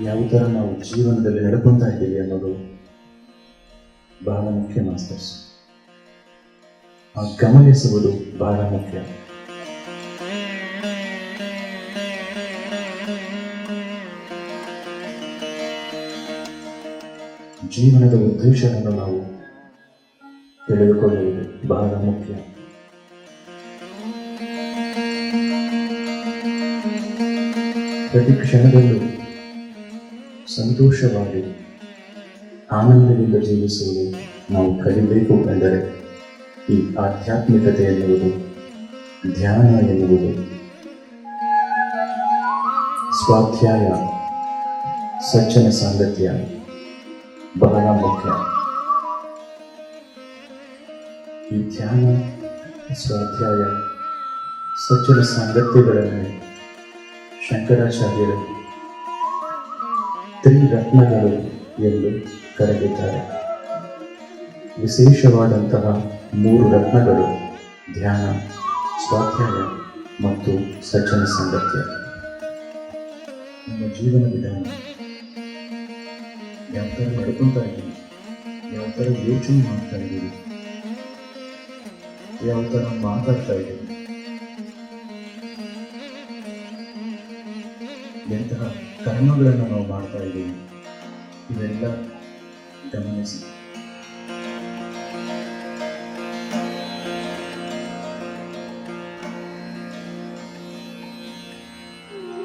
ಯಾವ ಥರ ನಾವು ಜೀವನದಲ್ಲಿ ನಡ್ಕೊತಾ ಇದ್ದೀವಿ ಅನ್ನೋದು ಬಹಳ ಮುಖ್ಯ ಮಾಸ್ಟರ್ಸ್. ಆ ಗಮನಿಸುವುದು ಬಹಳ ಮುಖ್ಯ. ಜೀವನದ ಉದ್ದೇಶವನ್ನು ನಾವು ತಿಳಿದುಕೊಳ್ಳುವುದು ಬಹಳ ಮುಖ್ಯ. ಪ್ರತಿ ಕ್ಷಣದಲ್ಲೂ ಸಂತೋಷವಾಗಿ ಆನಂದದಿಂದ ಜೀವಿಸುವುದು ನಾವು ಕಲಿಬೇಕು ಎಂದರೆ ಈ ಆಧ್ಯಾತ್ಮಿಕತೆ ಎನ್ನುವುದು, ಧ್ಯಾನ ಎನ್ನುವುದು, ಸ್ವಾಧ್ಯಾಯ, ಸಜ್ಜನ ಸಾಂಗತ್ಯ ಬಹಳ ಮುಖ್ಯ. ಈ ಧ್ಯಾನ, ಸ್ವಾಧ್ಯಾಯ, ಸಜ್ಜನ ಸಾಂಗತ್ಯಗಳನ್ನು ಶಂಕರಾಚಾರ್ಯರು ತ್ರಿರತ್ನಗಳು ಎಂದು ಕರೆದಿದ್ದಾರೆ. ವಿಶೇಷವಾದಂತಹ 3 ರತ್ನಗಳು ಧ್ಯಾನ, ಸ್ವಾಧ್ಯಾಯ ಮತ್ತು ಸಜ್ಜನ ಸಾಂಗತ್ಯ. ನಮ್ಮ ಜೀವನ ವಿಧಾನ ಯಾವ ಥರ ನಡ್ಕೊತಾ ಇದ್ದೀವಿ, ಯಾವ ಥರ ಯೋಚನೆ ಮಾಡ್ತಾ ಇದ್ದೀವಿ, ಯಾವ ಥರ ಮಾತಾಡ್ತಾ ಇದ್ದೀವಿ, ಎಂತಹ ಕರ್ಮಗಳನ್ನು ನಾವು ಮಾಡ್ತಾ ಇದ್ದೀವಿ, ಇವೆಲ್ಲ ಗಮನಿಸಿ.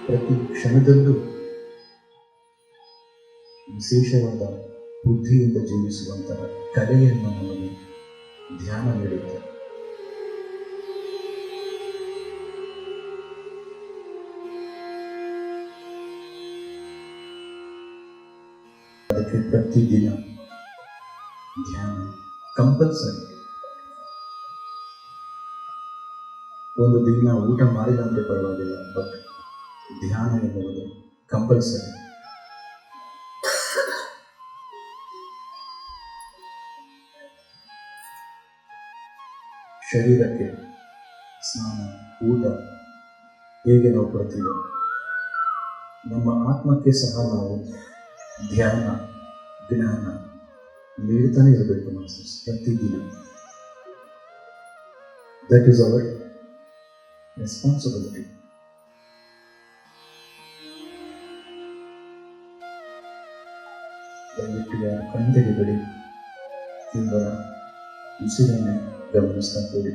ಪ್ರತಿ ಕ್ಷಣದಲ್ಲೂ ವಿಶೇಷವಾದ ಬುದ್ಧಿಯಿಂದ ಜೀವಿಸುವಂತಹ ಕಲೆಯನ್ನು ನಮಗೆ ಧ್ಯಾನ ನೀಡುತ್ತೆ. ಅದಕ್ಕೆ ಪ್ರತಿದಿನ ಧ್ಯಾನ ಕಂಪಲ್ಸರಿ. ಒಂದು ದಿನ ಊಟ ಮಾಡಿಲ್ಲ ಅಂದರೆ ಪರವಾಗಿಲ್ಲ, ಬಟ್ ಧ್ಯಾನ ಎನ್ನುವುದು ಕಂಪಲ್ಸರಿ. ಶರೀರಕ್ಕೆ ಸ್ನಾನ, ಊಟ ಹೇಗೆ ನಾವು ಕೊಡ್ತೀವೋ, ನಮ್ಮ ಆತ್ಮಕ್ಕೆ ಸಹ ನಾವು ಧ್ಯಾನ, ಜ್ಞಾನ ನೀಡ್ತಾನೆ ಇರಬೇಕು ಮಾಸ್ಟರ್ಸ್, ಪ್ರತಿದಿನ. That is our responsibility. ದಯವಿಟ್ಟು ಯಾರು ಕಣ್ತೆಗೆಬೇಡಿ, ಕೇವಲ ಉಸಿರನ್ನು ಗಮನಿಸ್ತಾ ಕೂಡಿ.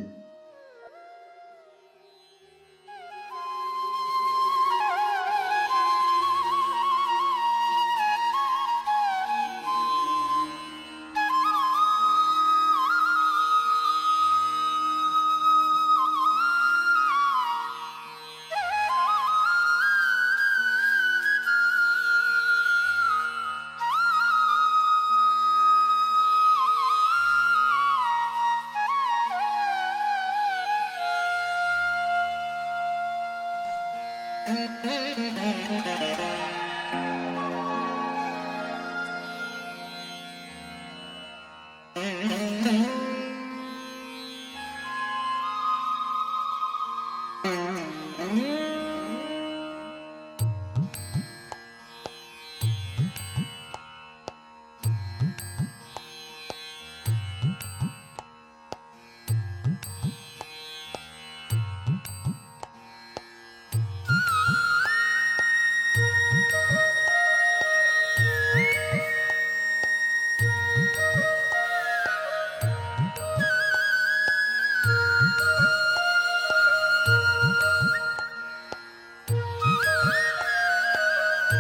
5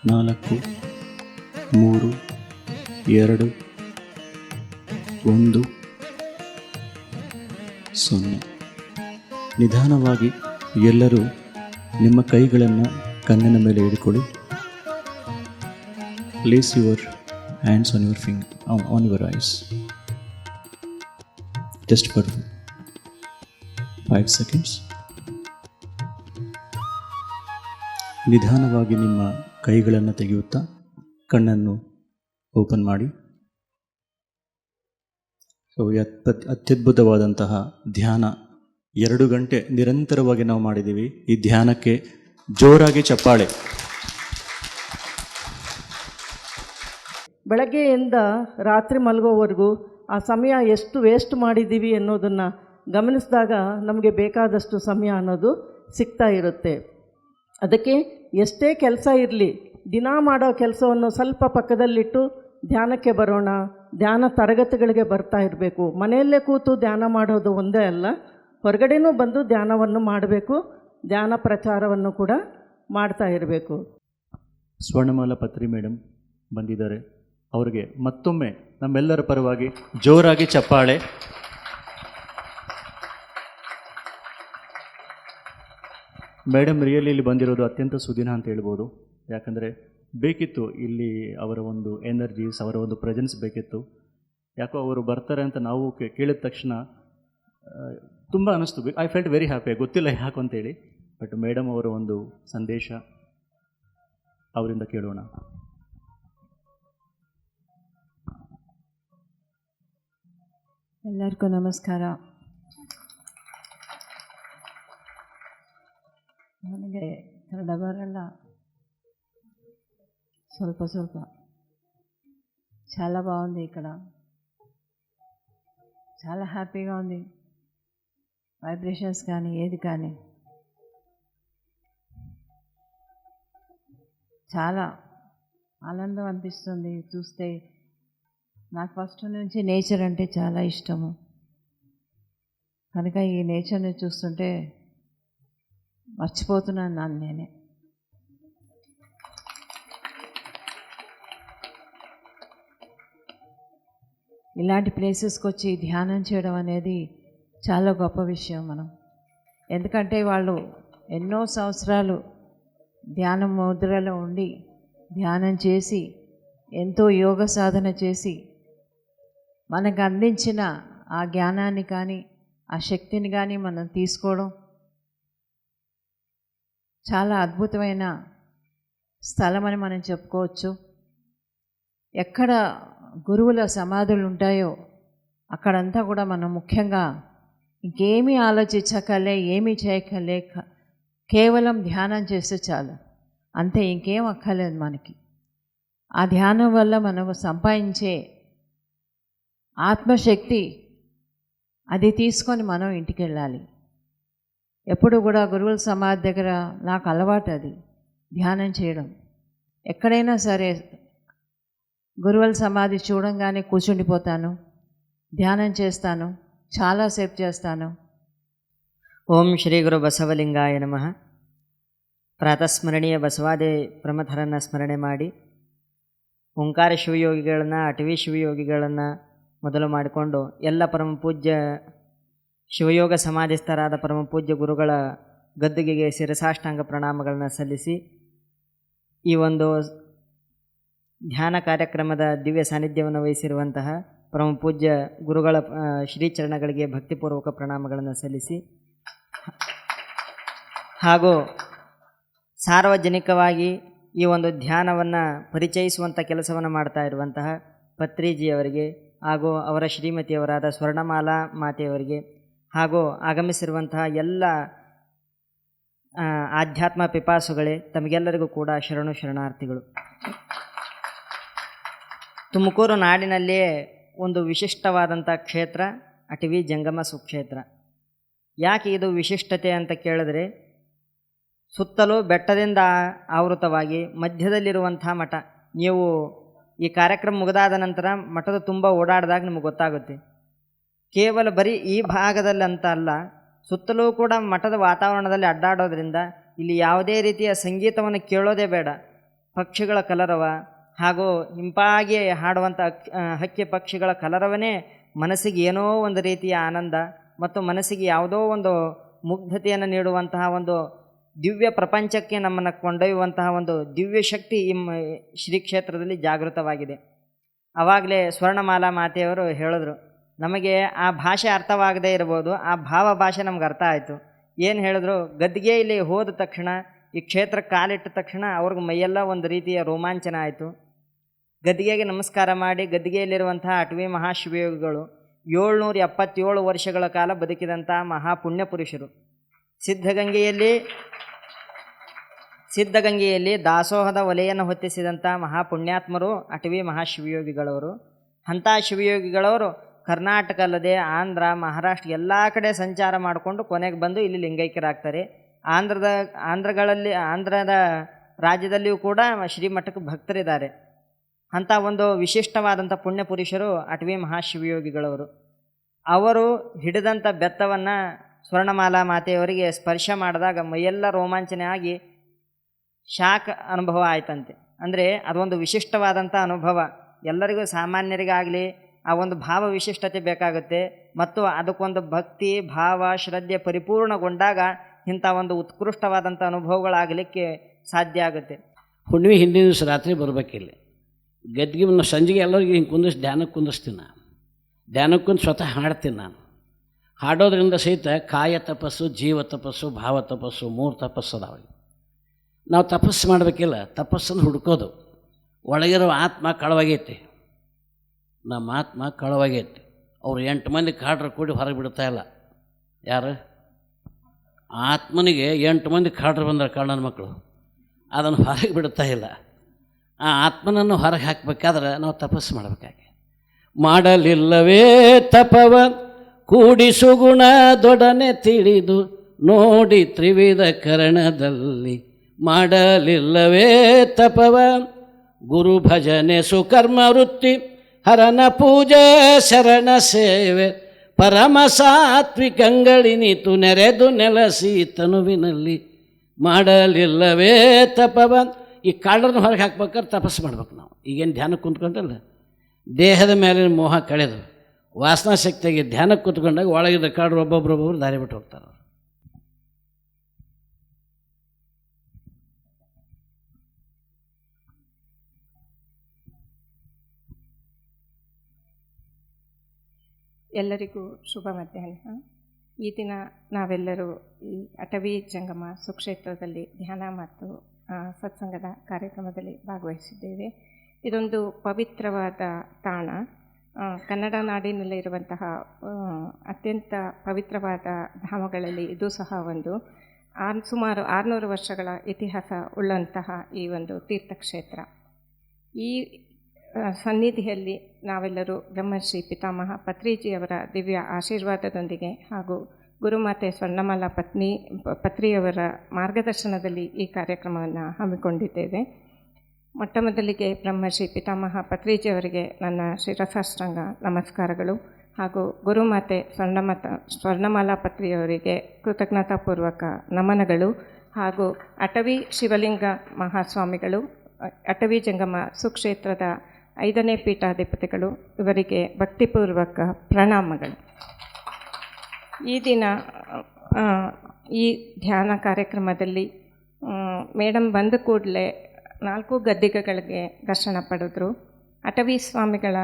4 3 2 1 0. ನಿಧಾನವಾಗಿ ಎಲ್ಲರೂ ನಿಮ್ಮ ಕೈಗಳನ್ನು ಕಣ್ಣಿನ ಮೇಲೆ ಇಟ್ಕೊಳ್ಳಿ. Place your hands on your on your eyes just for 5 seconds. ನಿಧಾನವಾಗಿ ನಿಮ್ಮ ಕೈಗಳನ್ನು ತೆಗೆಯುತ್ತಾ ಕಣ್ಣನ್ನು ಓಪನ್ ಮಾಡಿ. ಸೊ ಅತ್ಯದ್ಭುತವಾದಂತಹ ಧ್ಯಾನ 2 ಗಂಟೆ ನಿರಂತರವಾಗಿ ನಾವು ಮಾಡಿದ್ದೀವಿ. ಈ ಧ್ಯಾನಕ್ಕೆ ಜೋರಾಗಿ ಚಪ್ಪಾಳೆ. ಬೆಳಗ್ಗೆಯಿಂದ ರಾತ್ರಿ ಮಲಗೋವರೆಗೂ ಆ ಸಮಯ ಎಷ್ಟು ವೇಸ್ಟ್ ಮಾಡಿದ್ದೀವಿ ಅನ್ನೋದನ್ನು ಗಮನಿಸಿದಾಗ ನಮಗೆ ಬೇಕಾದಷ್ಟು ಸಮಯ ಅನ್ನೋದು ಸಿಗ್ತಾ ಇರುತ್ತೆ. ಅದಕ್ಕೆ ಎಷ್ಟೇ ಕೆಲಸ ಇರಲಿ, ದಿನ ಮಾಡೋ ಕೆಲಸವನ್ನು ಸ್ವಲ್ಪ ಪಕ್ಕದಲ್ಲಿಟ್ಟು ಧ್ಯಾನಕ್ಕೆ ಬರೋಣ, ಧ್ಯಾನ ತರಗತಿಗಳಿಗೆ ಬರ್ತಾ ಇರಬೇಕು. ಮನೆಯಲ್ಲೇ ಕೂತು ಧ್ಯಾನ ಮಾಡೋದು ಒಂದೇ ಅಲ್ಲ, ಹೊರಗಡೆನೂ ಬಂದು ಧ್ಯಾನವನ್ನು ಮಾಡಬೇಕು, ಧ್ಯಾನ ಪ್ರಚಾರವನ್ನು ಕೂಡ ಮಾಡ್ತಾ ಇರಬೇಕು. ಸ್ವರ್ಣಮಾಲಾ ಪತ್ರಿ ಮೇಡಮ್ ಬಂದಿದ್ದಾರೆ. ಅವರಿಗೆ ಮತ್ತೊಮ್ಮೆ ನಮ್ಮೆಲ್ಲರ ಪರವಾಗಿ ಜೋರಾಗಿ ಚಪ್ಪಾಳೆ. ಮೇಡಮ್ ರಿಯಲಿ ಇಲ್ಲಿ ಬಂದಿರೋದು ಅತ್ಯಂತ ಸುದಿನ ಅಂತ ಹೇಳ್ಬೋದು. ಯಾಕಂದರೆ ಬೇಕಿತ್ತು ಇಲ್ಲಿ ಅವರ ಒಂದು ಎನರ್ಜೀಸ್, ಅವರ ಒಂದು ಪ್ರೆಸೆನ್ಸ್ ಬೇಕಿತ್ತು. ಯಾಕೋ ಅವರು ಬರ್ತಾರೆ ಅಂತ ನಾವು ಕೇಳಿದ ತಕ್ಷಣ ತುಂಬ ಅನ್ನಿಸ್ತು. I felt very happy. ಗೊತ್ತಿಲ್ಲ ಯಾಕೆ ಅಂತೇಳಿ. ಬಟ್ ಮೇಡಮ್ ಅವರ ಒಂದು ಸಂದೇಶ ಅವರಿಂದ ಕೇಳೋಣ. ಎಲ್ಲರಿಗೂ ನಮಸ್ಕಾರ. ನನಗೆ ಕನ್ನಡ ಬರಲ್ಲ, ಸ್ವಲ್ಪ చాలా బాగుంది ఇక్కడ, చాలా హ్యాపీగా ఉంది. వైబ్రేషన్స్ కానీ ఏది కానీ చాలా ఆనందం అనిపిస్తుంది చూస్తే. నాకు ఫస్ట్ నుంచి నేచర్ అంటే చాలా ఇష్టము. కనుక ఈ నేచర్ని చూస్తుంటే మర్చిపోతున్నాను నన్ను నేనే. ఇలాంటి ప్లేసెస్కి వచ్చి ధ్యానం చేయడం అనేది చాలా గొప్ప విషయం మనం. ఎందుకంటే వాళ్ళు ఎన్నో సంవత్సరాలు ధ్యానం ముద్రలో ఉండి ధ్యానం చేసి ఎంతో యోగ సాధన చేసి మనకు అందించిన ఆ జ్ఞానాన్ని కానీ ఆ శక్తిని కానీ మనం తీసుకోవడం చాలా అద్భుతమైన స్థలమని మనం చెప్పుకోవచ్చు. ఎక్కడ గురువుల సమాధులు ఉంటాయో అక్కడంతా కూడా మనం ముఖ్యంగా ఇంకేమీ ఆలోచించకలే, ఏమీ చేయకలే, కేవలం ధ్యానం చేస్తే చాలు, అంతే, ఇంకేం అక్కర్లేదు మనకి. ఆ ధ్యానం వల్ల మనం సంపాదించే ఆత్మశక్తి అది తీసుకొని మనం ఇంటికి వెళ్ళాలి. ఎప్పుడు కూడా గురువుల సమాధి దగ్గర నాకు అలవాటు అది ధ్యానం చేయడం. ఎక్కడైనా సరే గురువుల సమాధి చూడంగానే కూర్చుండిపోతాను, ధ్యానం చేస్తాను, చాలాసేపు చేస్తాను. ಓಂ ಶ್ರೀ ಗುರು ಬಸವಲಿಂಗಾಯ ನಮಃ. ಪ್ರಾತಸ್ಮರಣೀಯ ಬಸವಾದಿ ಪ್ರಮಥರನ್ನು ಸ್ಮರಣೆ ಮಾಡಿ ಓಂಕಾರ ಶಿವಯೋಗಿಗಳನ್ನು, ಅಟವಿ ಶಿವಯೋಗಿಗಳನ್ನು ಮೊದಲು ಮಾಡಿಕೊಂಡು ಎಲ್ಲ ಪರಮ ಪೂಜ್ಯ ಶಿವಯೋಗ ಸಮಾಧಿಸ್ಥರಾದ ಪರಮ ಪೂಜ್ಯ ಗುರುಗಳ ಗದ್ದುಗೆಗೆ ಶಿರಸಾಷ್ಟಾಂಗ ಪ್ರಣಾಮಗಳನ್ನು ಸಲ್ಲಿಸಿ ಈ ಒಂದು ಧ್ಯಾನ ಕಾರ್ಯಕ್ರಮದ ದಿವ್ಯ ಸಾನ್ನಿಧ್ಯವನ್ನು ವಹಿಸಿರುವಂತಹ ಪರಮ ಪೂಜ್ಯ ಗುರುಗಳ ಶ್ರೀಚರಣಗಳಿಗೆ ಭಕ್ತಿಪೂರ್ವಕ ಪ್ರಣಾಮಗಳನ್ನು ಸಲ್ಲಿಸಿ ಹಾಗೂ ಸಾರ್ವಜನಿಕವಾಗಿ ಈ ಒಂದು ಧ್ಯಾನವನ್ನು ಪರಿಚಯಿಸುವಂಥ ಕೆಲಸವನ್ನು ಮಾಡ್ತಾ ಇರುವಂತಹ ಪತ್ರಿಜಿಯವರಿಗೆ ಹಾಗೂ ಅವರ ಶ್ರೀಮತಿಯವರಾದ ಸ್ವರ್ಣಮಾಲಾ ಮಾತೆಯವರಿಗೆ ಹಾಗೂ ಆಗಮಿಸಿರುವಂತಹ ಎಲ್ಲ ಆಧ್ಯಾತ್ಮ ಪಿಪಾಸುಗಳೇ, ತಮಗೆಲ್ಲರಿಗೂ ಕೂಡ ಶರಣು ಶರಣಾರ್ಥಿಗಳು. ತುಮಕೂರು ನಾಡಿನಲ್ಲಿಯೇ ಒಂದು ವಿಶಿಷ್ಟವಾದಂಥ ಕ್ಷೇತ್ರ ಅಟವಿ ಜಂಗಮ ಸುಕ್ಷೇತ್ರ. ಯಾಕೆ ಇದು ವಿಶಿಷ್ಟತೆ ಅಂತ ಕೇಳಿದ್ರೆ, ಸುತ್ತಲೂ ಬೆಟ್ಟದಿಂದ ಆವೃತವಾಗಿ ಮಧ್ಯದಲ್ಲಿರುವಂಥ ಮಠ. ನೀವು ಈ ಕಾರ್ಯಕ್ರಮ ಮುಗಿದಾದ ನಂತರ ಮಠದ ತುಂಬ ಓಡಾಡಿದಾಗ ನಿಮಗೆ ಗೊತ್ತಾಗುತ್ತೆ. ಕೇವಲ ಬರೀ ಈ ಭಾಗದಲ್ಲಿ ಅಂತ ಅಲ್ಲ, ಸುತ್ತಲೂ ಕೂಡ ಮಠದ ವಾತಾವರಣದಲ್ಲಿ ಅಡ್ಡಾಡೋದ್ರಿಂದ ಇಲ್ಲಿ ಯಾವುದೇ ರೀತಿಯ ಸಂಗೀತವನ್ನು ಕೇಳೋದೇ ಬೇಡ. ಪಕ್ಷಿಗಳ ಕಲರವ ಹಾಗೂ ಹಿಂಪಾಗಿ ಹಾಡುವಂಥ ಹಕ್ಕಿ ಪಕ್ಷಿಗಳ ಕಲರವನೇ ಮನಸ್ಸಿಗೆ ಏನೋ ಒಂದು ರೀತಿಯ ಆನಂದ ಮತ್ತು ಮನಸ್ಸಿಗೆ ಯಾವುದೋ ಒಂದು ಮುಗ್ಧತೆಯನ್ನು ನೀಡುವಂತಹ ಒಂದು ದಿವ್ಯ ಪ್ರಪಂಚಕ್ಕೆ ನಮ್ಮನ್ನು ಕೊಂಡೊಯ್ಯುವಂತಹ ಒಂದು ದಿವ್ಯ ಶಕ್ತಿ ಈ ಶ್ರೀ ಕ್ಷೇತ್ರದಲ್ಲಿ ಜಾಗೃತವಾಗಿದೆ. ಆವಾಗಲೇ ಸ್ವರ್ಣಮಾಲಾ ಮಾತೆಯವರು ಹೇಳಿದ್ರು, ನಮಗೆ ಆ ಭಾಷೆ ಅರ್ಥವಾಗದೇ ಇರ್ಬೋದು, ಆ ಭಾವ ಭಾಷೆ ನಮ್ಗೆ ಅರ್ಥ ಆಯಿತು. ಏನು ಹೇಳಿದ್ರು, ಗದ್ದಿಗೆಯಲ್ಲಿ ಹೋದ ತಕ್ಷಣ, ಈ ಕ್ಷೇತ್ರಕ್ಕೆ ಕಾಲಿಟ್ಟ ತಕ್ಷಣ ಅವ್ರಿಗೆ ಮೈಯೆಲ್ಲ ಒಂದು ರೀತಿಯ ರೋಮಾಂಚನ ಆಯಿತು. ಗದ್ದಿಗೆಗೆ ನಮಸ್ಕಾರ ಮಾಡಿ, ಗದ್ದಿಗೆಯಲ್ಲಿರುವಂತಹ ಅಟವಿ ಮಹಾಶಿವಯೋಗಿಗಳು 777 ವರ್ಷಗಳ ಕಾಲ ಬದುಕಿದಂಥ ಮಹಾಪುಣ್ಯ ಪುರುಷರು. ಸಿದ್ಧಗಂಗೆಯಲ್ಲಿ ದಾಸೋಹದ ಒಲೆಯನ್ನು ಹೊತ್ತಿಸಿದಂಥ ಮಹಾಪುಣ್ಯಾತ್ಮರು ಅಟವಿ ಮಹಾಶಿವಯೋಗಿಗಳವರು. ಅಂಥ ಶಿವಯೋಗಿಗಳವರು ಕರ್ನಾಟಕ ಅಲ್ಲದೆ ಆಂಧ್ರ, ಮಹಾರಾಷ್ಟ್ರ ಎಲ್ಲ ಕಡೆ ಸಂಚಾರ ಮಾಡಿಕೊಂಡು ಕೊನೆಗೆ ಬಂದು ಇಲ್ಲಿ ಲಿಂಗೈಕ್ಯರಾಗ್ತಾರೆ. ಆಂಧ್ರದ ರಾಜ್ಯದಲ್ಲಿಯೂ ಕೂಡ ಶ್ರೀಮಠಕ್ಕೆ ಭಕ್ತರಿದ್ದಾರೆ. ಅಂಥ ಒಂದು ವಿಶಿಷ್ಟವಾದಂಥ ಪುಣ್ಯ ಪುರುಷರು ಅಟವಿ ಮಹಾಶಿವಯೋಗಿಗಳವರು. ಅವರು ಹಿಡಿದಂಥ ಬೆತ್ತವನ್ನು ಸ್ವರ್ಣಮಾಲಾ ಮಾತೆಯವರಿಗೆ ಸ್ಪರ್ಶ ಮಾಡಿದಾಗ ಮೈಯೆಲ್ಲ ರೋಮಾಂಚನ ಆಗಿ ಶಾಕ್ ಅನುಭವ ಆಯ್ತಂತೆ. ಅಂದರೆ ಅದೊಂದು ವಿಶಿಷ್ಟವಾದಂಥ ಅನುಭವ. ಎಲ್ಲರಿಗೂ ಸಾಮಾನ್ಯರಿಗಾಗಲಿ ಆ ಒಂದು ಭಾವ ವಿಶಿಷ್ಟತೆ ಬೇಕಾಗುತ್ತೆ ಮತ್ತು ಅದಕ್ಕೊಂದು ಭಕ್ತಿ ಭಾವ ಶ್ರದ್ಧೆ ಪರಿಪೂರ್ಣಗೊಂಡಾಗ ಇಂಥ ಒಂದು ಉತ್ಕೃಷ್ಟವಾದಂಥ ಅನುಭವಗಳಾಗಲಿಕ್ಕೆ ಸಾಧ್ಯ ಆಗುತ್ತೆ. ಹುಣ್ಣಿಮೆ ಹಿಂದಿನ ದಿವಸ ರಾತ್ರಿ ಬರಬೇಕಿಲ್ಲ ಗದ್ದಿಗೆ ಸಂಜೆಗೆ ಎಲ್ಲರಿಗೂ ಹಿಂಗೆ ಕುಂದಿಸಿ ಧ್ಯಾನಕ್ಕೆ ಕುಂದಿಸ್ತೀನಿ ನಾನು. ಧ್ಯಾನಕ್ಕೆ ಕುಂದು ಸ್ವತಃ ಹಾಡ್ತೀನಿ ನಾನು. ಹಾಡೋದ್ರಿಂದ ಸಹಿತ ಕಾಯ ತಪಸ್ಸು, ಜೀವ ತಪಸ್ಸು, ಭಾವ ತಪಸ್ಸು 3 ತಪಸ್ಸು ಅದಾವೆ. ನಾವು ತಪಸ್ಸು ಮಾಡಬೇಕಿಲ್ಲ, ತಪಸ್ಸನ್ನು ಹುಡ್ಕೋದು. ಒಳಗಿರೋ ಆತ್ಮ ಕಳವಾಗೈತಿ, ನಮ್ಮ ಆತ್ಮ ಕಳವಾಗೈತಿ. ಅವ್ರು 8 ಮಂದಿ ಕಾಡ್ರು ಕೂಡಿ ಹೊರಗೆ ಬಿಡ್ತಾ ಇಲ್ಲ. ಯಾರು? ಆತ್ಮನಿಗೆ 8 ಮಂದಿ ಕಾಡ್ರು ಬಂದರೆ ಕಾಡನ ಮಕ್ಕಳು, ಅದನ್ನು ಹೊರಗೆ ಬಿಡ್ತಾ ಇಲ್ಲ. ಆ ಆತ್ಮನನ್ನು ಹೊರಗೆ ಹಾಕಬೇಕಾದ್ರೆ ನಾವು ತಪಸ್ಸು ಮಾಡಬೇಕಾಗಿ. ಮಾಡಲಿಲ್ಲವೇ ತಪವ ಕೂಡಿಸು ಗುಣದೊಡನೆ ತಿಳಿದು ನೋಡಿ ತ್ರಿವಿಧ ಕರಣದಲ್ಲಿ. ಮಾಡಲಿಲ್ಲವೇ ತಪವ ಗುರು ಭಜನೆ ಸುಕರ್ಮ ವೃತ್ತಿ ಹರನ ಪೂಜೆ ಶರಣ ಸೇವೆ ಪರಮ ಸಾತ್ವಿಕಂಗಳಿನಿತು ನೆರೆದು ನೆಲಸಿ ತನುವಿನಲ್ಲಿ. ಮಾಡಲಿಲ್ಲವೇ ತಪವ. ಈ ಕಾಡರನ್ನ ಹೊರಗೆ ಹಾಕ್ಬೇಕಾದ್ರೆ ತಪಸ್ಸು ಮಾಡ್ಬೇಕು ನಾವು. ಈಗೇನು ಧ್ಯಾನಕ್ಕೆ ಕುಂತ್ಕೊಂಡಲ್ಲ, ದೇಹದ ಮೇಲಿನ ಮೋಹ ಕಳೆದು ವಾಸನಾ ಶಕ್ತಿಯಾಗಿ ಧ್ಯಾನಕ್ಕೆ ಕೂತ್ಕೊಂಡಾಗ ಒಳಗಿದ್ದ ಕಾಡ್ರು ಒಬ್ಬೊಬ್ಬರು ದಾರಿ ಬಿಟ್ಟು ಹೋಗ್ತಾರೆ. ಎಲ್ಲರಿಗೂ ಶುಭ ಮಧ್ಯಾಹ್ನ. ಈ ದಿನ ನಾವೆಲ್ಲರೂ ಈ ಅಟವಿ ಜಂಗಮ ಸುಕ್ಷೇತ್ರದಲ್ಲಿ ಧ್ಯಾನ ಮತ್ತು ಸತ್ಸಂಗದ ಕಾರ್ಯಕ್ರಮದಲ್ಲಿ ಭಾಗವಹಿಸಿದ್ದೇವೆ. ಇದೊಂದು ಪವಿತ್ರವಾದ ತಾಣ. ಕನ್ನಡ ನಾಡಿನಲ್ಲಿರುವಂತಹ ಅತ್ಯಂತ ಪವಿತ್ರವಾದ ಧಾಮಗಳಲ್ಲಿ ಇದು ಸಹ ಒಂದು. ಸುಮಾರು 600 ವರ್ಷಗಳ ಇತಿಹಾಸ ಉಳ್ಳಂತಹ ಈ ಒಂದು ತೀರ್ಥಕ್ಷೇತ್ರ. ಈ ಸನ್ನಿಧಿಯಲ್ಲಿ ನಾವೆಲ್ಲರೂ ಬ್ರಹ್ಮಶ್ರೀ ಪಿತಾಮಹ ಪತ್ರಿಜಿಯವರ ದಿವ್ಯ ಆಶೀರ್ವಾದದೊಂದಿಗೆ ಹಾಗೂ ಗುರುಮಾತೆ ಸ್ವರ್ಣಮಾಲಾ ಪತ್ರಿಯವರ ಮಾರ್ಗದರ್ಶನದಲ್ಲಿ ಈ ಕಾರ್ಯಕ್ರಮವನ್ನು ಹಮ್ಮಿಕೊಂಡಿದ್ದೇವೆ. ಮೊಟ್ಟ ಮೊದಲಿಗೆ ಬ್ರಹ್ಮಶ್ರೀ ಪಿತಾಮಹ ಪತ್ರಿಜಿಯವರಿಗೆ ನನ್ನ ಶಿರಸಾಷ್ಟಾಂಗ ನಮಸ್ಕಾರಗಳು ಹಾಗೂ ಗುರುಮಾತೆ ಸ್ವರ್ಣಮಾಲಾ ಪತ್ರಿಯವರಿಗೆ ಕೃತಜ್ಞತಾಪೂರ್ವಕ ನಮನಗಳು ಹಾಗೂ ಅಟವಿ ಶಿವಲಿಂಗ ಮಹಾಸ್ವಾಮಿಗಳು, ಅಟವಿ ಜಂಗಮ ಸುಕ್ಷೇತ್ರದ 5ನೇ ಪೀಠಾಧಿಪತಿಗಳು, ಇವರಿಗೆ ಭಕ್ತಿಪೂರ್ವಕ ಪ್ರಣಾಮಗಳು. ಈ ದಿನ ಈ ಧ್ಯಾನ ಕಾರ್ಯಕ್ರಮದಲ್ಲಿ ಮೇಡಮ್ ಬಂದ ಕೂಡಲೇ 4 ಗದ್ದಿಗೆಗಳಿಗೆ ದರ್ಶನ ಪಡೆದ್ರು. ಅಟವಿ ಸ್ವಾಮಿಗಳ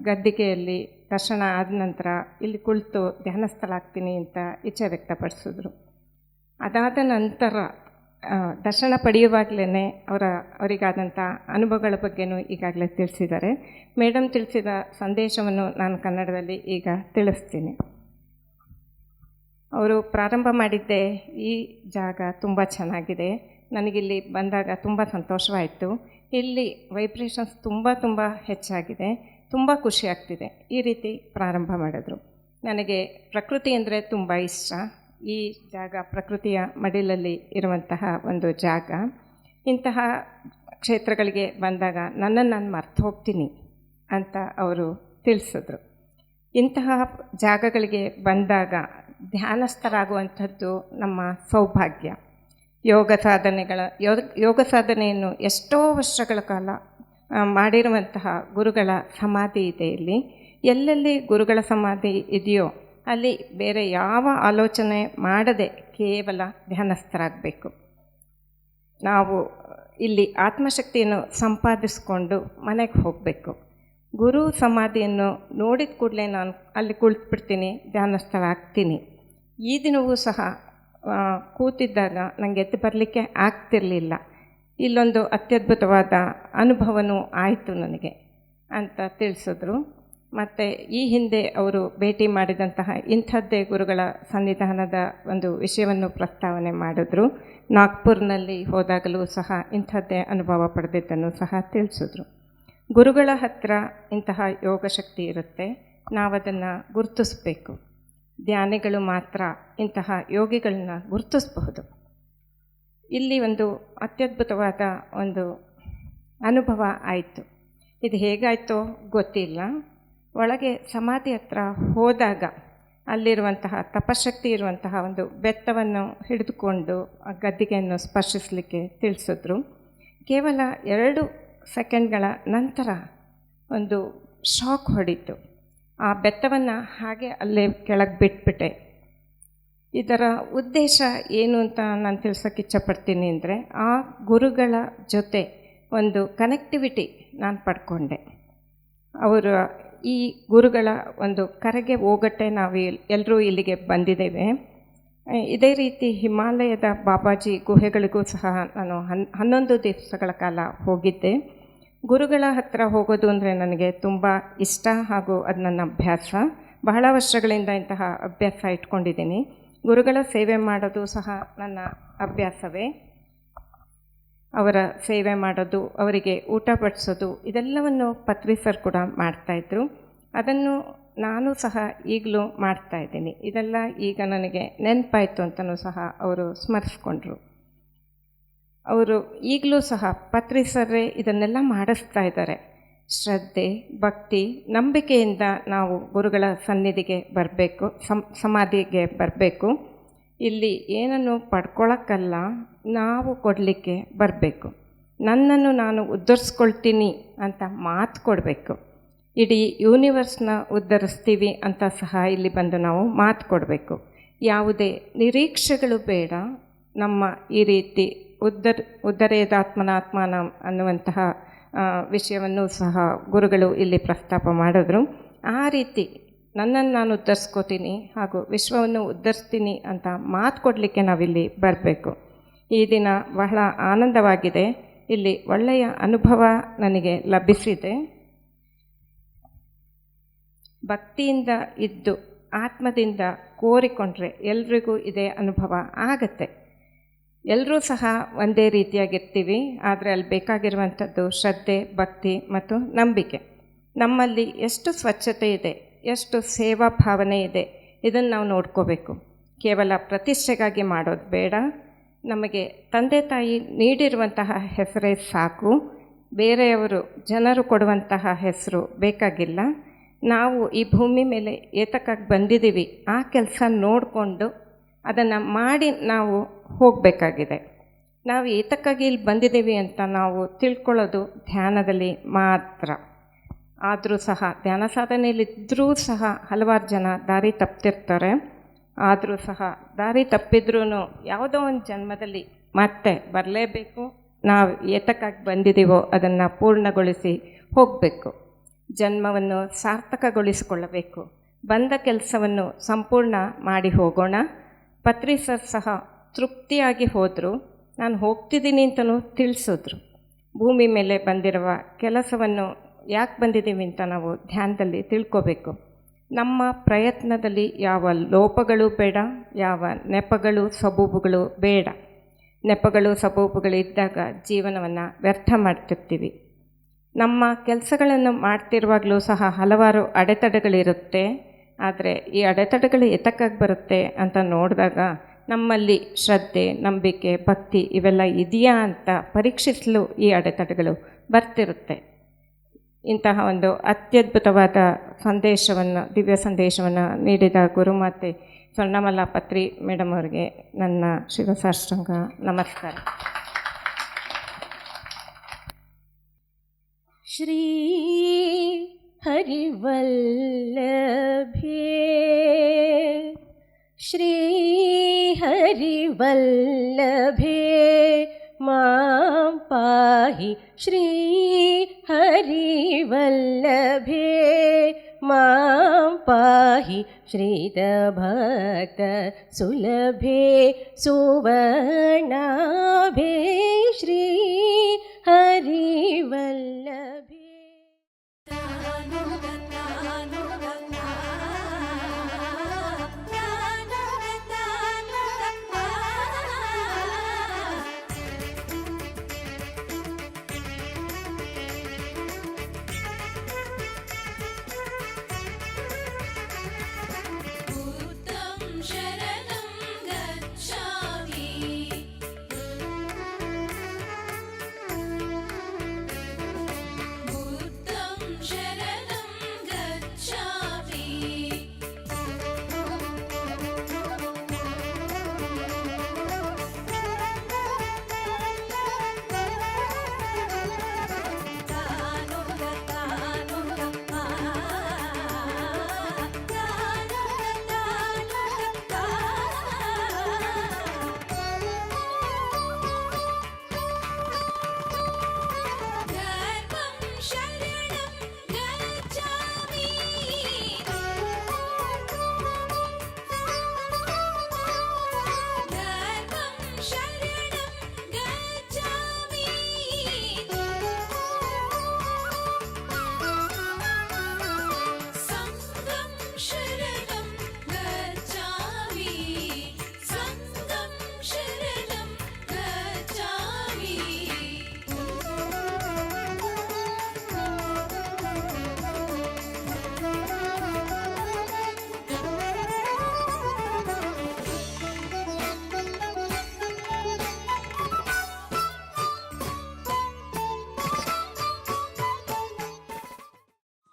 ಗದ್ದಿಗೆಯಲ್ಲಿ ದರ್ಶನ ಆದ ನಂತರ ಇಲ್ಲಿ ಕುಳಿತು ಧ್ಯಾನಸ್ಥಳಾಗ್ತೀನಿ ಅಂತ ಇಚ್ಛೆ ವ್ಯಕ್ತಪಡಿಸಿದ್ರು. ಅದಾದ ನಂತರ ದರ್ಶನ ಪಡೆಯುವಾಗಲೇ ಅವರಿಗಾದಂಥ ಅನುಭವಗಳ ಬಗ್ಗೆನೂ ಈಗಾಗಲೇ ತಿಳಿಸಿದ್ದಾರೆ. ಮೇಡಮ್ ತಿಳಿಸಿದ ಸಂದೇಶವನ್ನು ನಾನು ಕನ್ನಡದಲ್ಲಿ ಈಗ ತಿಳಿಸ್ತೀನಿ. ಅವರು ಪ್ರಾರಂಭ ಮಾಡಿದ್ದೆ, ಈ ಜಾಗ ತುಂಬ ಚೆನ್ನಾಗಿದೆ, ನನಗಿಲ್ಲಿ ಬಂದಾಗ ತುಂಬ ಸಂತೋಷವಾಯಿತು, ಇಲ್ಲಿ ವೈಬ್ರೇಷನ್ಸ್ ತುಂಬ ಹೆಚ್ಚಾಗಿದೆ, ತುಂಬ ಖುಷಿಯಾಗ್ತಿದೆ, ಈ ರೀತಿ ಪ್ರಾರಂಭ ಮಾಡಿದ್ರು. ನನಗೆ ಪ್ರಕೃತಿ ಅಂದರೆ ತುಂಬ ಇಷ್ಟ. ಈ ಜಾಗ ಪ್ರಕೃತಿಯ ಮಡಿಲಲ್ಲಿ ಇರುವಂತಹ ಒಂದು ಜಾಗ. ಇಂತಹ ಕ್ಷೇತ್ರಗಳಿಗೆ ಬಂದಾಗ ನನ್ನನ್ನು ನಾನು ಮರ್ತು ಹೋಗ್ತೀನಿ ಅಂತ ಅವರು ತಿಳಿಸಿದ್ರು. ಇಂತಹ ಜಾಗಗಳಿಗೆ ಬಂದಾಗ ಧ್ಯಾನಸ್ಥರಾಗುವಂಥದ್ದು ನಮ್ಮ ಸೌಭಾಗ್ಯ. ಯೋಗ ಸಾಧನೆಯನ್ನು ಎಷ್ಟೋ ವರ್ಷಗಳ ಕಾಲ ಮಾಡಿರುವಂತಹ ಗುರುಗಳ ಸಮಾಧಿ ಇದೆ ಇಲ್ಲಿ. ಎಲ್ಲೆಲ್ಲಿ ಗುರುಗಳ ಸಮಾಧಿ ಇದೆಯೋ ಅಲ್ಲಿ ಬೇರೆ ಯಾವ ಆಲೋಚನೆ ಮಾಡದೆ ಕೇವಲ ಧ್ಯಾನಸ್ಥರಾಗಬೇಕು. ನಾವು ಇಲ್ಲಿ ಆತ್ಮಶಕ್ತಿಯನ್ನು ಸಂಪಾದಿಸಿಕೊಂಡು ಮನೆಗೆ ಹೋಗಬೇಕು. ಗುರು ಸಮಾಧಿಯನ್ನು ನೋಡಿದ ಕೂಡಲೇ ನಾನು ಅಲ್ಲಿ ಕುಳಿತುಬಿಡ್ತೀನಿ, ಧ್ಯಾನಸ್ಥರಾಗ್ತೀನಿ. ಈ ದಿನವೂ ಸಹ ಕೂತಿದ್ದಾಗ ನನಗೆ ಎದ್ದು ಬರಲಿಕ್ಕೆ ಆಗ್ತಿರಲಿಲ್ಲ. ಇಲ್ಲೊಂದು ಅತ್ಯದ್ಭುತವಾದ ಅನುಭವನೂ ಆಯಿತು ನನಗೆ ಅಂತ ತಿಳಿಸಿದ್ರು. ಮತ್ತು ಈ ಹಿಂದೆ ಅವರು ಭೇಟಿ ಮಾಡಿದಂತಹ ಇಂಥದ್ದೇ ಗುರುಗಳ ಸನ್ನಿಧಾನದ ಒಂದು ವಿಷಯವನ್ನು ಪ್ರಸ್ತಾವನೆ ಮಾಡಿದ್ರು. ನಾಗ್ಪುರ್ನಲ್ಲಿ ಹೋದಾಗಲೂ ಸಹ ಇಂಥದ್ದೇ ಅನುಭವ ಪಡೆದಿದ್ದನ್ನು ಸಹ ತಿಳಿಸಿದ್ರು. ಗುರುಗಳ ಹತ್ತಿರ ಇಂತಹ ಯೋಗಶಕ್ತಿ ಇರುತ್ತೆ, ನಾವದನ್ನು ಗುರುತಿಸ್ಬೇಕು. ಧ್ಯಾನಿಗಳು ಮಾತ್ರ ಇಂತಹ ಯೋಗಿಗಳನ್ನ ಗುರುತಿಸಬಹುದು. ಇಲ್ಲಿ ಒಂದು ಅತ್ಯದ್ಭುತವಾದ ಒಂದು ಅನುಭವ ಆಯಿತು. ಇದು ಹೇಗಾಯಿತೋ ಗೊತ್ತಿಲ್ಲ. ಒಳಗೆ ಸಮಾಧಿ ಹತ್ರ ಹೋದಾಗ ಅಲ್ಲಿರುವಂತಹ ತಪಶಕ್ತಿ ಇರುವಂತಹ ಒಂದು ಬೆತ್ತವನ್ನು ಹಿಡಿದುಕೊಂಡು ಆ ಗದ್ದಿಗೆಯನ್ನು ಸ್ಪರ್ಶಿಸಲಿಕ್ಕೆ ತಿಳಿಸಿದ್ರು. ಕೇವಲ 2 ಸೆಕೆಂಡ್ಗಳ ನಂತರ ಒಂದು ಶಾಕ್ ಹೊಡಿತು. ಆ ಬೆತ್ತವನ್ನು ಹಾಗೆ ಅಲ್ಲೇ ಕೆಳಗೆ ಬಿಟ್ಬಿಟ್ಟೆ. ಇದರ ಉದ್ದೇಶ ಏನು ಅಂತ ನಾನು ತಿಳ್ಸೋಕ್ಕೆ ಇಚ್ಛಪಡ್ತೀನಿ ಅಂದರೆ, ಆ ಗುರುಗಳ ಜೊತೆ ಒಂದು ಕನೆಕ್ಟಿವಿಟಿ ನಾನು ಪಡ್ಕೊಂಡೆ. ಅವರ ಈ ಗುರುಗಳ ಒಂದು ಕರೆಗೆ ಹೋಗಟ್ಟೆ ನಾವು ಎಲ್ಲರೂ ಇಲ್ಲಿಗೆ ಬಂದಿದ್ದೇವೆ. ಇದೇ ರೀತಿ ಹಿಮಾಲಯದ ಬಾಬಾಜಿ ಗುಹೆಗಳಿಗೂ ಸಹ ನಾನು 11 ದಿವಸಗಳ ಕಾಲ ಹೋಗಿದ್ದೆ. ಗುರುಗಳ ಹತ್ತಿರ ಹೋಗೋದು ಅಂದರೆ ನನಗೆ ತುಂಬ ಇಷ್ಟ ಹಾಗೂ ಅದು ನನ್ನ ಅಭ್ಯಾಸ. ಬಹಳ ವರ್ಷಗಳಿಂದ ಇಂತಹ ಅಭ್ಯಾಸ ಇಟ್ಕೊಂಡಿದ್ದೀನಿ. ಗುರುಗಳ ಸೇವೆ ಮಾಡೋದು ಸಹ ನನ್ನ ಅಭ್ಯಾಸವೇ. ಅವರ ಸೇವೆ ಮಾಡೋದು, ಅವರಿಗೆ ಊಟ ಬಡಿಸೋದು, ಇದೆಲ್ಲವನ್ನು ಪತ್ರಿ ಸರ್ ಕೂಡ ಮಾಡ್ತಾಯಿದ್ರು. ಅದನ್ನು ನಾನು ಸಹ ಈಗಲೂ ಮಾಡ್ತಾಯಿದ್ದೀನಿ. ಇದೆಲ್ಲ ಈಗ ನನಗೆ ನೆನಪಾಯಿತು ಅಂತಲೂ ಸಹ ಅವರು ಸ್ಮರಿಸ್ಕೊಂಡ್ರು. ಅವರು ಈಗಲೂ ಸಹ ಪತ್ರಿ ಸರ್ರೇ ಇದನ್ನೆಲ್ಲ ಮಾಡಿಸ್ತಾ ಇದ್ದಾರೆ. ಶ್ರದ್ಧೆ, ಭಕ್ತಿ, ನಂಬಿಕೆಯಿಂದ ನಾವು ಗುರುಗಳ ಸನ್ನಿಧಿಗೆ ಬರಬೇಕು, ಸಮಾಧಿಗೆ ಬರಬೇಕು. ಇಲ್ಲಿ ಏನನ್ನು ಪಡ್ಕೊಳ್ಳೋಕ್ಕಲ್ಲ, ನಾವು ಕೊಡಲಿಕ್ಕೆ ಬರಬೇಕು. ನನ್ನನ್ನು ನಾನು ಉದ್ಧರಿಸ್ಕೊಳ್ತೀನಿ ಅಂತ ಮಾತು ಕೊಡಬೇಕು. ಇಡೀ ಯೂನಿವರ್ಸ್ನ ಉದ್ಧರಿಸ್ತೀವಿ ಅಂತ ಸಹ ಇಲ್ಲಿ ಬಂದು ನಾವು ಮಾತು ಕೊಡಬೇಕು. ಯಾವುದೇ ನಿರೀಕ್ಷೆಗಳು ಬೇಡ. ನಮ್ಮ ಈ ರೀತಿ ಉದ್ಧರೇದಾತ್ಮನಾತ್ಮಾನ ಅನ್ನುವಂತಹ ವಿಷಯವನ್ನು ಸಹ ಗುರುಗಳು ಇಲ್ಲಿ ಪ್ರಸ್ತಾಪ ಮಾಡಿದ್ರು. ಆ ರೀತಿ ನನ್ನನ್ನು ನಾನು ಉದ್ಧರಿಸ್ಕೋತೀನಿ ಹಾಗೂ ವಿಶ್ವವನ್ನು ಉದ್ಧರಿಸ್ತೀನಿ ಅಂತ ಮಾತು ಕೊಡಲಿಕ್ಕೆ ನಾವಿಲ್ಲಿ ಬರಬೇಕು. ಈ ದಿನ ಬಹಳ ಆನಂದವಾಗಿದೆ. ಇಲ್ಲಿ ಒಳ್ಳೆಯ ಅನುಭವ ನನಗೆ ಲಭಿಸಿದೆ. ಭಕ್ತಿಯಿಂದ ಇದ್ದು ಆತ್ಮದಿಂದ ಕೋರಿಕೊಂಡ್ರೆ ಎಲ್ರಿಗೂ ಇದೇ ಅನುಭವ ಆಗತ್ತೆ. ಎಲ್ಲರೂ ಸಹ ಒಂದೇ ರೀತಿಯಾಗಿರ್ತೀವಿ, ಆದರೆ ಅಲ್ಲಿ ಬೇಕಾಗಿರುವಂಥದ್ದು ಶ್ರದ್ಧೆ, ಭಕ್ತಿ ಮತ್ತು ನಂಬಿಕೆ. ನಮ್ಮಲ್ಲಿ ಎಷ್ಟು ಸ್ವಚ್ಛತೆ ಇದೆ, ಎಷ್ಟು ಸೇವಾ ಭಾವನೆ ಇದೆ, ಇದನ್ನು ನಾವು ನೋಡ್ಕೋಬೇಕು. ಕೇವಲ ಪ್ರತಿಷ್ಠೆಗಾಗಿ ಮಾಡೋದು ಬೇಡ. ನಮಗೆ ತಂದೆ ತಾಯಿ ನೀಡಿರುವಂತಹ ಹೆಸರೇ ಸಾಕು. ಬೇರೆಯವರು ಜನರು ಕೊಡುವಂತಹ ಹೆಸರು ಬೇಕಾಗಿಲ್ಲ. ನಾವು ಈ ಭೂಮಿ ಮೇಲೆ ಏತಕ್ಕಾಗಿ ಬಂದಿದ್ದೀವಿ, ಆ ಕೆಲಸ ನೋಡಿಕೊಂಡು ಅದನ್ನು ಮಾಡಿ ನಾವು ಹೋಗಬೇಕಾಗಿದೆ. ನಾವು ಏತಕ್ಕಾಗಿ ಇಲ್ಲಿ ಬಂದಿದ್ದೀವಿ ಅಂತ ನಾವು ತಿಳ್ಕೊಳ್ಳೋದು ಧ್ಯಾನದಲ್ಲಿ ಮಾತ್ರ. ಆದರೂ ಸಹ ಧ್ಯಾನ ಸಾಧನೆಯಲ್ಲಿದ್ದರೂ ಸಹ ಹಲವಾರು ಜನ ದಾರಿ ತಪ್ಪಿರ್ತಾರೆ. ಆದರೂ ಸಹ ದಾರಿ ತಪ್ಪಿದ್ರೂ ಯಾವುದೋ ಒಂದು ಜನ್ಮದಲ್ಲಿ ಮತ್ತೆ ಬರಲೇಬೇಕು. ನಾವು ಏತಕ್ಕಾಗಿ ಬಂದಿದ್ದೀವೋ ಅದನ್ನು ಪೂರ್ಣಗೊಳಿಸಿ ಹೋಗಬೇಕು. ಜನ್ಮವನ್ನು ಸಾರ್ಥಕಗೊಳಿಸಿಕೊಳ್ಳಬೇಕು. ಬಂದ ಕೆಲಸವನ್ನು ಸಂಪೂರ್ಣ ಮಾಡಿ ಹೋಗೋಣ. ಪತ್ರಿ ಸರ್ ಸಹ ತೃಪ್ತಿಯಾಗಿ ಹೋದರು. ನಾನು ಹೋಗ್ತಿದ್ದೀನಿ ಅಂತಲೂ ತಿಳಿಸಿದ್ರು. ಭೂಮಿ ಮೇಲೆ ಬಂದಿರುವ ಕೆಲಸವನ್ನು ಯಾಕೆ ಬಂದಿದ್ದೀವಿ ಅಂತ ನಾವು ಧ್ಯಾನದಲ್ಲಿ ತಿಳ್ಕೋಬೇಕು. ನಮ್ಮ ಪ್ರಯತ್ನದಲ್ಲಿ ಯಾವ ಲೋಪಗಳು ಬೇಡ, ಯಾವ ನೆಪಗಳು ಸಬೂಬುಗಳು ಬೇಡ. ನೆಪಗಳು ಸಬೂಬುಗಳು ಇದ್ದಾಗ ಜೀವನವನ್ನು ವ್ಯರ್ಥ ಮಾಡ್ತಿರ್ತೀವಿ. ನಮ್ಮ ಕೆಲಸಗಳನ್ನು ಮಾಡ್ತಿರುವಾಗಲೂ ಸಹ ಹಲವಾರು ಅಡೆತಡೆಗಳಿರುತ್ತೆ. ಆದರೆ ಈ ಅಡೆತಡೆಗಳು ಎತಕ್ಕಾಗಿ ಬರುತ್ತೆ ಅಂತ ನೋಡಿದಾಗ ನಮ್ಮಲ್ಲಿ ಶ್ರದ್ಧೆ, ನಂಬಿಕೆ, ಭಕ್ತಿ ಇವೆಲ್ಲ ಇದೆಯಾ ಅಂತ ಪರೀಕ್ಷಿಸಲು ಈ ಅಡೆತಡೆಗಳು ಬರ್ತಿರುತ್ತೆ. ಇಂತಹ ಒಂದು ಅತ್ಯದ್ಭುತವಾದ ಸಂದೇಶವನ್ನು, ದಿವ್ಯ ಸಂದೇಶವನ್ನು ನೀಡಿದ ಗುರುಮಾತೆ ಸ್ವರ್ಣಮಾಲಾ ಪತ್ರಿ ಮೇಡಮ್ ಅವರಿಗೆ ನನ್ನ ಶಿರಸಾಷ್ಟಾಂಗ ನಮಸ್ಕಾರ. ಶ್ರೀ ಹರಿವಲ್ಲಭೇ ಶ್ರೀ ಹರಿವಲ್ಲಭೇ ಮಾಂ ಪಾಹಿ ಶ್ರೀ ಹರಿವಲ್ಲಭೇ ಮಾಂ ಪಾಹಿ ಶ್ರೀತಭಕ್ತ ಸುಲಭೇ ಸುವರ್ಣಾಭೇ ಶ್ರೀ ಹರಿವಲ್ಲಭೇ.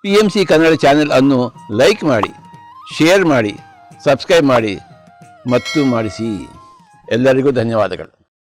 PMC ಕನ್ನಡ ಚಾನೆಲ್ ಅನ್ನು ಲೈಕ್ ಮಾಡಿ, ಶೇರ್ ಮಾಡಿ, ಸಬ್ಸ್ಕ್ರೈಬ್ ಮಾಡಿ ಮತ್ತು ಮಾಡಿಸಿ. ಎಲ್ಲರಿಗೂ ಧನ್ಯವಾದಗಳು.